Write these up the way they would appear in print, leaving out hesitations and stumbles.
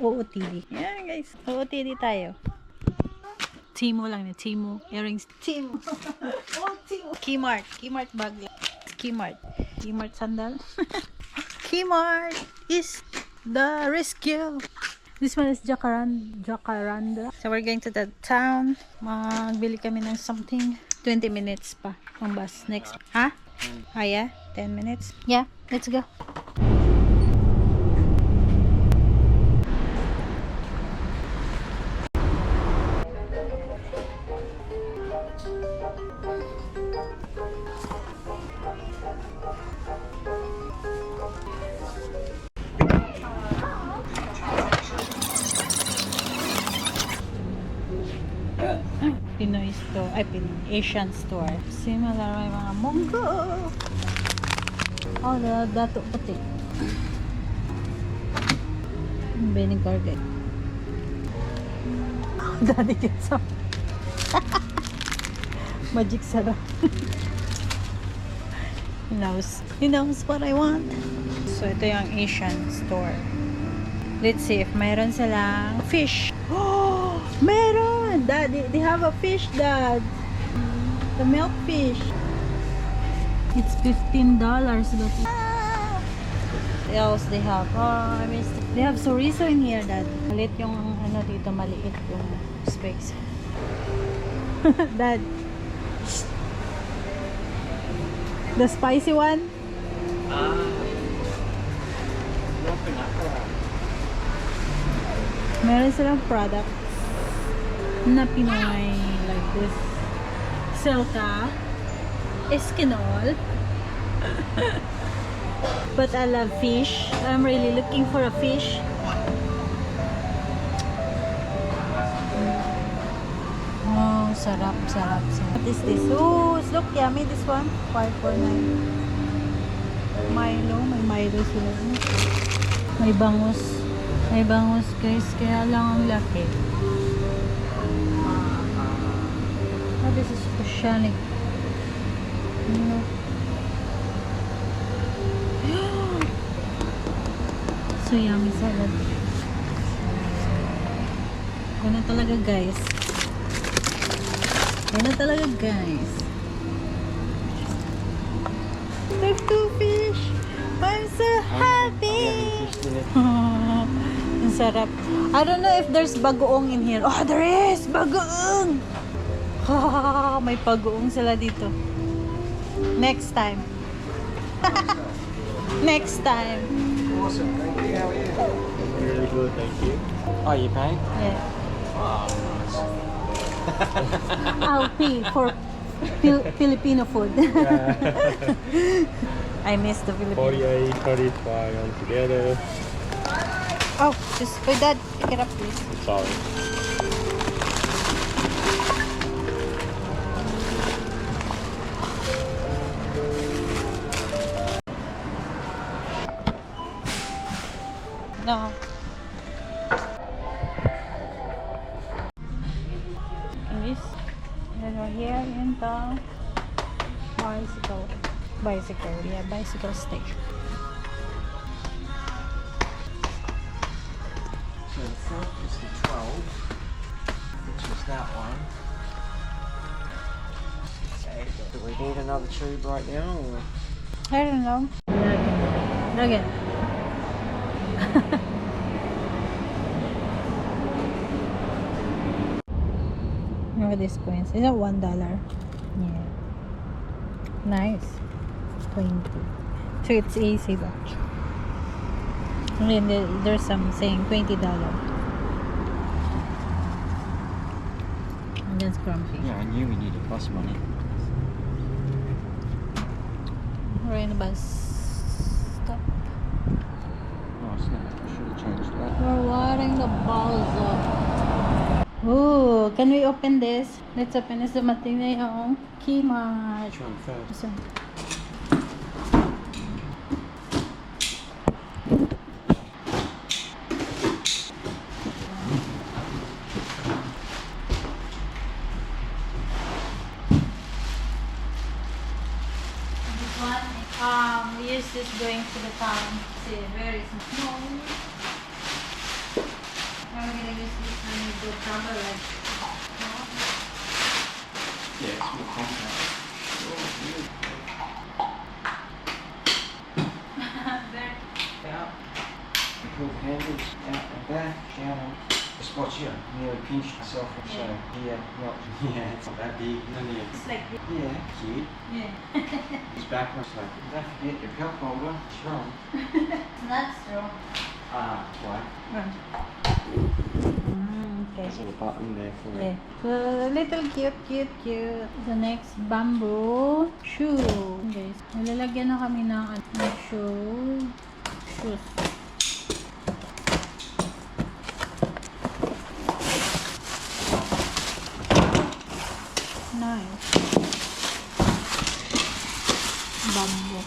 OOTD. Yan guys, OOTD tayo. Timo lang na, Timo. Earrings, Timo. Oh, Timo. Kmart. Kmart bag lang. Kmart. Kmart sandal. Kmart is the rescue. This one is Jacaranda. So we're going to the town. Magbili kami ng something. 20 minutes pa ang bus next. Ha? Ah, yeah? 10 minutes? Yeah, let's go. Pinoy store, ay Asian store. Similar may mga munggo. Oh, dato puti. Vinegar guys. Daddy gets some. Magic sarap. He knows what I want. So ito yung Asian store. Let's see if mayroon silang fish. Oh, meron! Dad, they have a fish, Dad. The milk fish. It's $15. What else they have? Oh, I missed it. They have chorizo in here, Dad. Maliit yung ano dito, maliit yung space. Dad. The spicy one? Meron silang product na Pinoy like this. Silka, Eskinol. But I love fish. I'm really looking for a fish. Oh, sarap. What is this? Oh, look yummy this one. 549. Milo, may Milo sila. May bangus. May bangus guys, kaya lang ang laki. Oh, this is oceanic. So yummy salad. Ganun talaga guys. There's two fish. I'm so happy. Ang sarap. I don't know if there's bagoong in here. Oh, there is! Bagoong! May bagoong sila dito. Next time. Next time. Awesome. Thank you. How are you? Really good, thank you. Oh, you paying? Yeah. Oh, nice. I'll pay for Filipino food. I miss the Philippines. 48, 35 on together. Oh, just wait, Dad, pick it up, please. Sorry. No. This, and we're here in the bicycle. Yeah, bicycle station. So the front is the 12, which is that one. Okay, do we need another tube right now? Or? I don't know. Nugget. Look at these coins. Is it $1? Yeah. Nice. 20. So it's easy though. And then there's some saying $20. And that's grumpy. Yeah, I knew we needed bus money. We're in a bus stop. Oh, snap. I should have changed that. We're watering the balls up. Ooh, can we open this? Let's open this. Dumating na yung Kmart. Which one first? This one. We use this going to the town. See, very small. with camera like. Yeah, it's more compact. Out. Pull the handles out and back, down. Just watch it. Nearly pinched myself. So yeah, not yeah, it's not that big. Only It's like this. yeah, cute. Yeah. His back was like, don't forget your belt holder. Strong. It's not strong. Why? Okay. There's a little button there for Yeah. it. So, little cute. The next bamboo shoe. Guys, nalalagyan na kami ng shoes. Nice. Bamboo.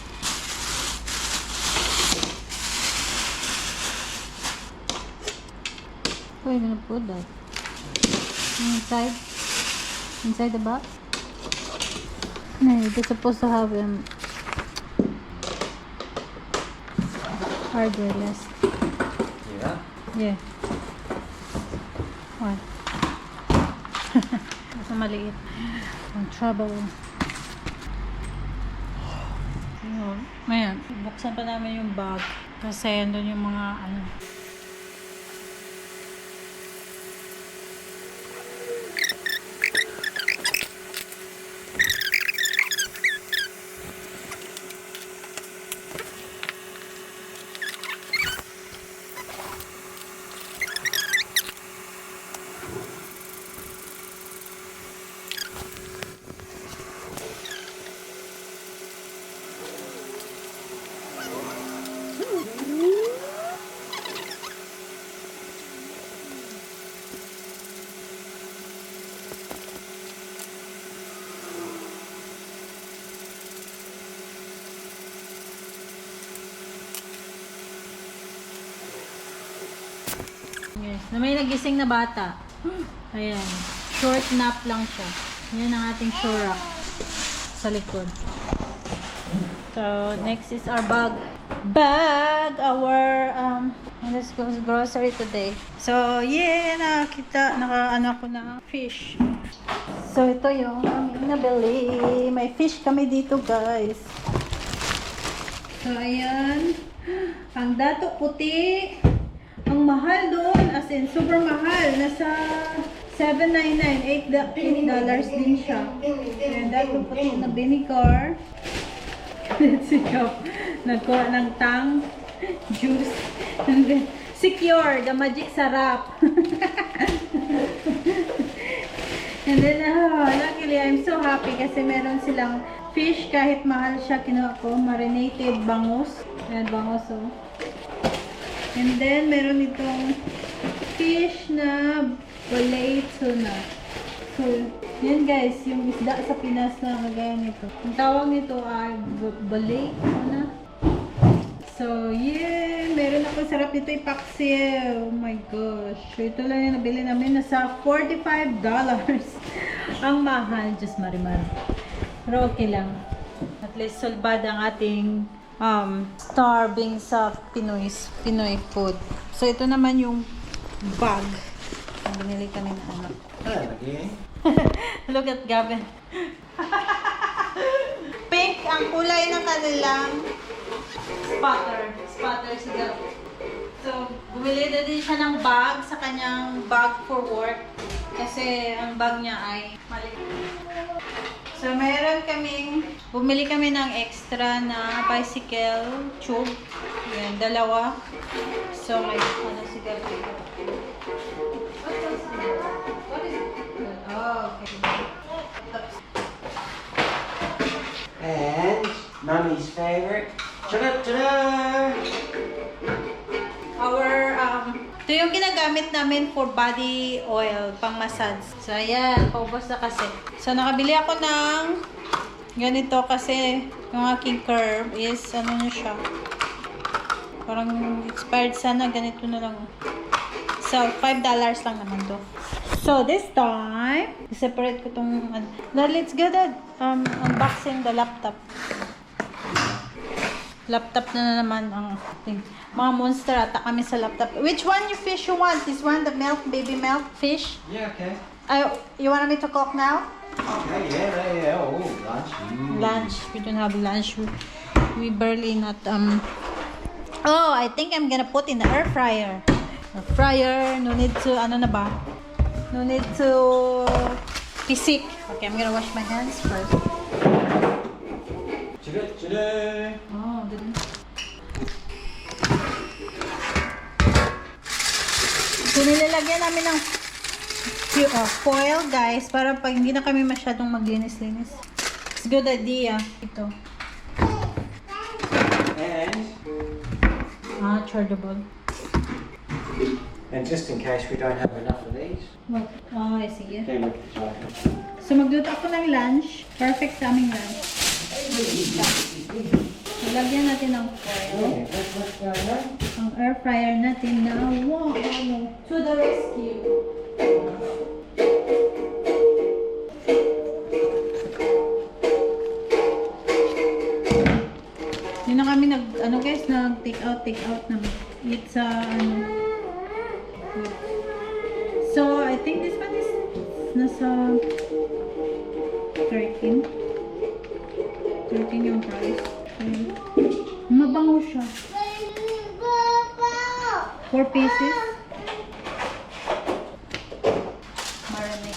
Where are you gonna put that? Inside the box? No, it's supposed to have hardware less. Yeah. Yeah. What? Mas maliit. Ang trouble. Ayan. Buksan pa namin yung bag. Kasi andun yung mga yes, na may nagising na bata. Ayan. Short nap lang siya. Yan ang ating shoe rack sa likod. So, next is our bag. Our, let's go grocery today. So, yeah, naka-ano ko na fish. So, ito yung aming nabili. May fish kami dito, guys. So, ayan. Ang dato puti. Ang mahal doon, as in, super mahal. Nasa $7.99, $8 din siya. And that will put na vinegar. Sikap. Nagkuha ng tang juice. And then, Secure, the magic sarap. And then, luckily, I'm so happy kasi meron silang fish. Kahit mahal siya, kinuha ko. Marinated bangus. Ayan, bangus, oh. And then, meron itong fish na balay tuna. So, yan guys, yung isda sa Pinas na kagaya nito. Ang tawag nito ay balay tuna. So, yeah, meron ako sarap nito ipaksiw. Oh my gosh. So, ito lang yung nabili namin. Nasa $45. Ang mahal, just marimar. Pero okay lang. At least solbad ang ating starving sa Pinoy food. So, ito naman yung bag. Binili kami na ano. Look at Gavin. Pink ang kulay ng kanilang spotter si Gavin. So, bumili na din siya ng bag sa kanyang bag for work. Kasi ang bag niya ay maliit. So, bumili kami ng extra na bicycle tube. Yan, dalawa. So, may si Gavin. What is it? Oh, okay. And Mummy's favorite. Ta-da! Ito yung ginagamit namin for body oil, pang massage. So, ayan, paubos na kasi. So, nakabili ako ng ganito kasi yung aking curve is, ano nyo siya, parang expired sana, ganito na lang. So, $5 lang naman to. So, this time, separate ko itong, let's get unboxing the laptop. Laptop na naman ang thing. Mga monster ata kami sa laptop. Which one you fish you want? This one, the milk, baby milk fish? Yeah, okay. You want me to cook now? Okay, yeah. Oh, lunch. Lunch. We don't have lunch. We barely not Oh, I think I'm gonna put in the air fryer. Air fryer, no need to ano na ba? No need to pisik. Okay, I'm gonna wash my hands first. Today. Oh, didn't. So, nilalagyan namin ng foil, guys, para pag hindi na kami masyadong maglinis-linis. It's a good idea. Ito. And Chargeable. just in case we don't have enough of these, What? Oh, I see. Yeah. then we can try it. So, magluto ako ng lunch. Perfect sa aming lunch. Lagyan natin ng foil. Yeah, what's going on? Ang air fryer natin na wow, to the rescue. Yun na kami guys, take out na eat sa food. So, I think this one is nasa 13 yung price. Mabango siya. 4 pieces. Marami.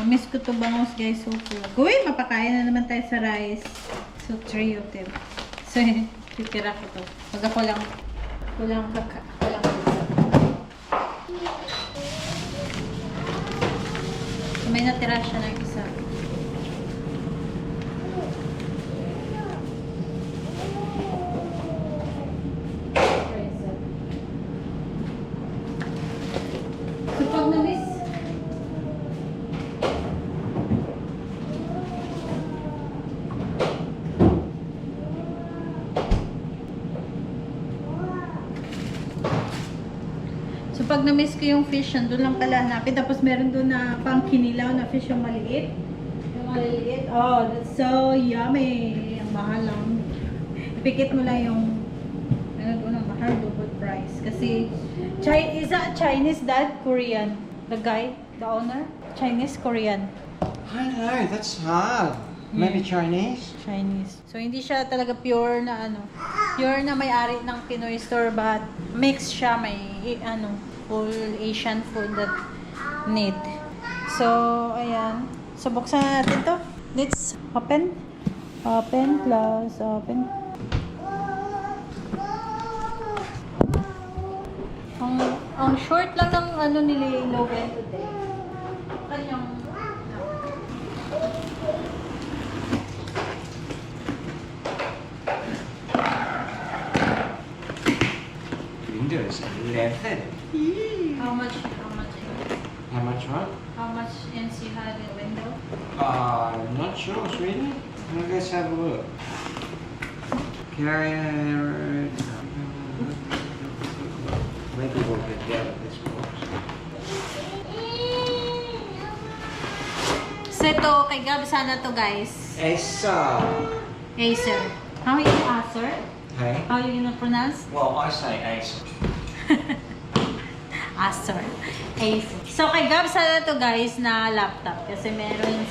Namiss ko to bangos, guys. So cool. Uy, mapakain na naman tayo sa rice. So 3 of them. So, titira ko to. Pag ako lang so, may natira siya ng isa. So, pag na-miss, ko yung fish, doon lang pala hanapin. Tapos meron doon na pang kinilaw na fish, yung maliit. Oh, that's so yummy. Ang mahal lang. Ipikit mo lang yung mahal, double price. Kasi, is that Chinese, Dad? Korean? The guy? The owner? Chinese, Korean? I know, that's hard. Maybe Chinese? Chinese. So, hindi siya talaga pure na pure na may-ari ng Pinoy store, but mix siya, may full Asian food that need. So, ayan. So, buksan na natin to. Let's open. Open, close, open. Ang short lang ng nila Logan today. Kanyang Windows 11. How much How much what? How much inch you had in window? I'm not sure, sweetie. Let's have a look. Carrier. Maybe we'll get out of this box. So ito, kay Gab sana to, guys. Acer. Acer. How you Acer? Hey? How you gonna pronounce? Well, I say Acer. Acer. Acer. So kay Gab sana to, guys, na laptop. Kasi meron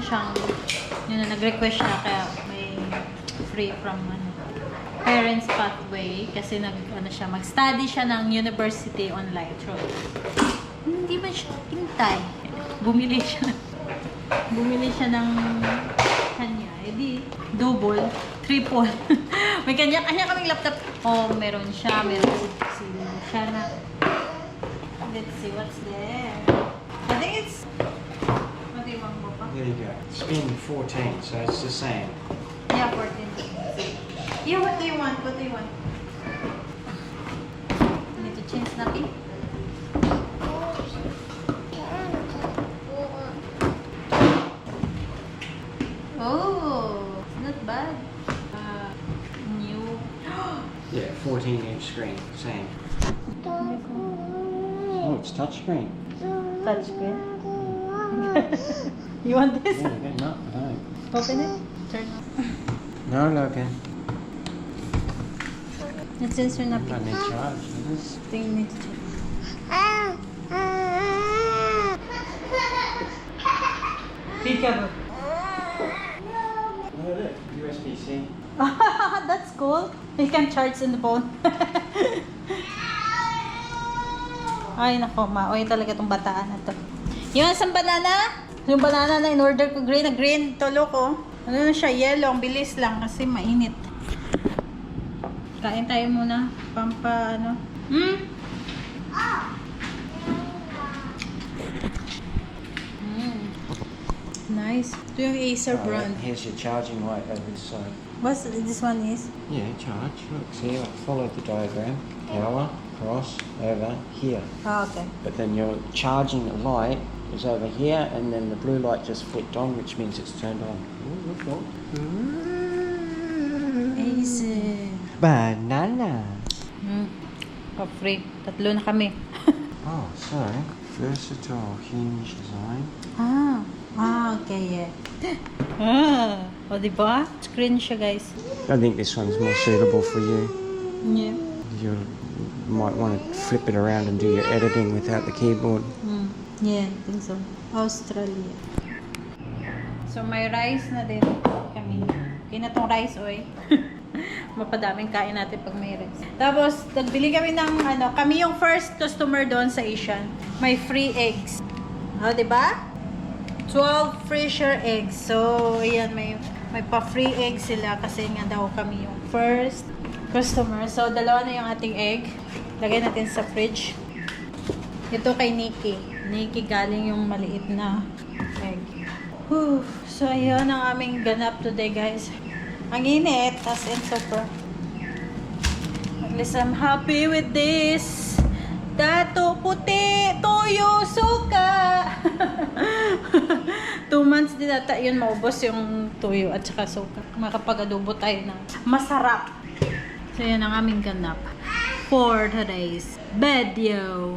siyang, nag-request siya, kaya may free from parents pathway. Kasi mag-study siya ng university online. So, hindi man siya hintay. Bumili siya ng kanya. Edi, double, triple. May kanya-kanya kaming laptop. Oh, meron siya na. Let's see what's there. I think it's, what do you want, Papa? There you go. Spin 14, so it's the same. Yeah, 14. Yeah, what do you want? Need to change nappy? Oh, it's not bad. New. Yeah, 14-inch screen, same. Oh, it's touchscreen. Touchscreen. You want this? Yeah, good enough. No. Open it. Turn on. No, Logan. Since you're not I need charge for this. thing needs to Peekaboo. Oh, look, USB-C. That's cool. You can charge in the phone. Ay, nako, maoy talaga tong bataan na to. Yung isang banana, yung banana na in-order ko, green na green, tulo ko. Ano na siya, yellow, ang bilis lang kasi mainit. Kain tayo muna, pampa, ano. Nice. Ito yung Acer brand. Here's your charging light over this side. What's this one is? Yeah, charge. Look, see, like, follow the diagram. Power, cross, over, here. Oh, okay. But then your charging light is over here, and then the blue light just flicked on, which means it's turned on. Ooh, look, look. Acer. Banana. Free. Tatlo na kami. Oh, so versatile hinge design. Okay, yeah. O, diba? Screen siya, guys. I think this one's more suitable for you. Yeah. You might want to flip it around and do your editing without the keyboard. Yeah, I think so. Australia. So, may rice na din kami. Okay na tong rice, oy. Mapadaming kain natin pag may rice. Tapos, nagbili kami ng, kami yung first customer doon sa Asian. May free eggs. O, diba? 12 free share eggs. So, ayan, may pa-free eggs sila kasi nga daw kami yung first customer. So, dalawa na yung ating egg. Lagay natin sa fridge. Ito kay Nikki. Nikki galing yung maliit na egg. Whew. So, ayan ang aming ganap today, guys. Ang init, as in super. At least I'm happy with this. Dato, puti, toyo, suka. 2 months din ata yun maubos yung tuyo at saka suka. Makapag-adobo tayo ng masarap. So, yan ang aming ganap for today's video.